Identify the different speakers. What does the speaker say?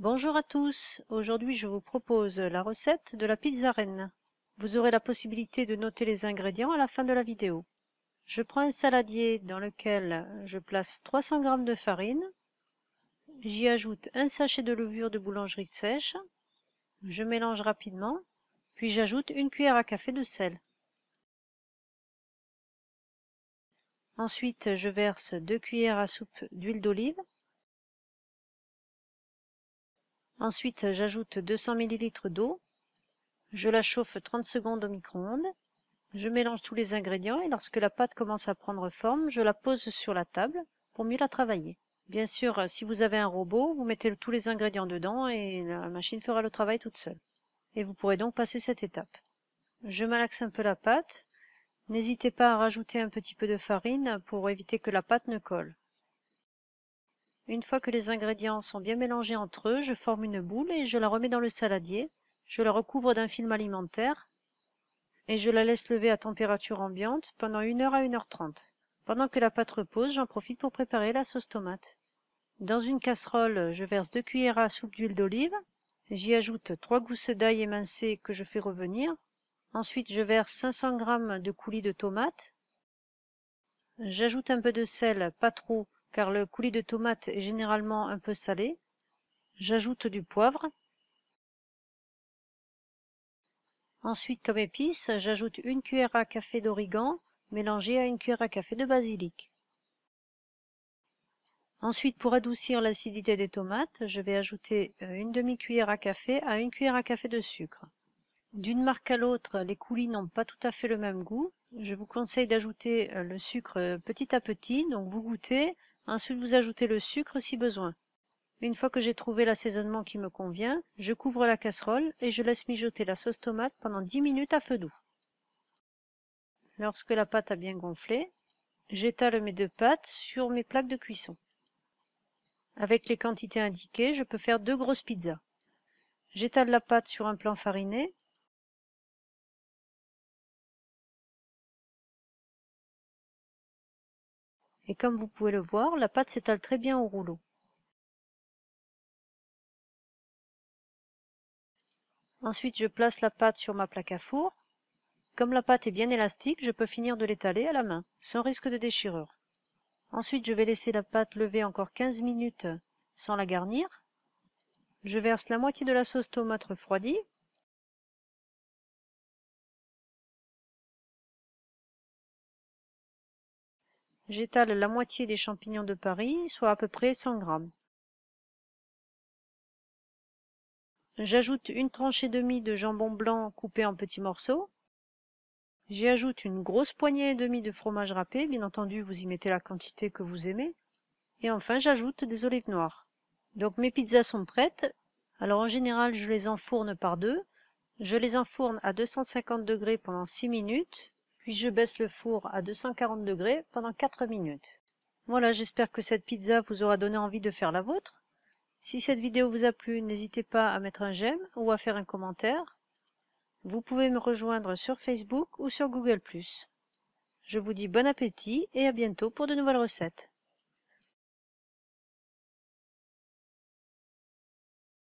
Speaker 1: Bonjour à tous, aujourd'hui je vous propose la recette de la pizza reine. Vous aurez la possibilité de noter les ingrédients à la fin de la vidéo. Je prends un saladier dans lequel je place 300 g de farine. J'y ajoute un sachet de levure de boulangerie sèche. Je mélange rapidement, puis j'ajoute une cuillère à café de sel. Ensuite, je verse 2 cuillères à soupe d'huile d'olive. Ensuite, j'ajoute 200 ml d'eau. Je la chauffe 30 secondes au micro-ondes. Je mélange tous les ingrédients et lorsque la pâte commence à prendre forme, je la pose sur la table pour mieux la travailler. Bien sûr, si vous avez un robot, vous mettez tous les ingrédients dedans et la machine fera le travail toute seule. Et vous pourrez donc passer cette étape. Je malaxe un peu la pâte. N'hésitez pas à rajouter un petit peu de farine pour éviter que la pâte ne colle. Une fois que les ingrédients sont bien mélangés entre eux, je forme une boule et je la remets dans le saladier. Je la recouvre d'un film alimentaire et je la laisse lever à température ambiante pendant 1 heure à 1h30. Pendant que la pâte repose, j'en profite pour préparer la sauce tomate. Dans une casserole, je verse 2 cuillères à soupe d'huile d'olive. J'y ajoute 3 gousses d'ail émincées que je fais revenir. Ensuite, je verse 500 g de coulis de tomates. J'ajoute un peu de sel, pas trop, car le coulis de tomate est généralement un peu salé. J'ajoute du poivre. Ensuite, comme épice, j'ajoute 1 cuillère à café d'origan mélangé à 1 cuillère à café de basilic. Ensuite, pour adoucir l'acidité des tomates, je vais ajouter une demi-cuillère à café à 1 cuillère à café de sucre. D'une marque à l'autre, les coulis n'ont pas tout à fait le même goût. Je vous conseille d'ajouter le sucre petit à petit, donc vous goûtez, ensuite vous ajoutez le sucre si besoin. Une fois que j'ai trouvé l'assaisonnement qui me convient, je couvre la casserole et je laisse mijoter la sauce tomate pendant 10 minutes à feu doux. Lorsque la pâte a bien gonflé, j'étale mes 2 pâtes sur mes plaques de cuisson. Avec les quantités indiquées, je peux faire 2 grosses pizzas. J'étale la pâte sur un plan fariné. Et comme vous pouvez le voir, la pâte s'étale très bien au rouleau. Ensuite, je place la pâte sur ma plaque à four. Comme la pâte est bien élastique, je peux finir de l'étaler à la main, sans risque de déchirure. Ensuite, je vais laisser la pâte lever encore 15 minutes sans la garnir. Je verse la moitié de la sauce tomate refroidie. J'étale la moitié des champignons de Paris, soit à peu près 100 g. J'ajoute une tranche et demie de jambon blanc coupé en petits morceaux. J'y ajoute une grosse poignée et demie de fromage râpé, bien entendu vous y mettez la quantité que vous aimez. Et enfin j'ajoute des olives noires. Donc mes pizzas sont prêtes. Alors en général je les enfourne par deux. Je les enfourne à 250 degrés pendant 6 minutes, puis je baisse le four à 240 degrés pendant 4 minutes. Voilà, j'espère que cette pizza vous aura donné envie de faire la vôtre. Si cette vidéo vous a plu, n'hésitez pas à mettre un j'aime ou à faire un commentaire. Vous pouvez me rejoindre sur Facebook ou sur Google+. Je vous dis bon appétit et à bientôt pour de nouvelles recettes.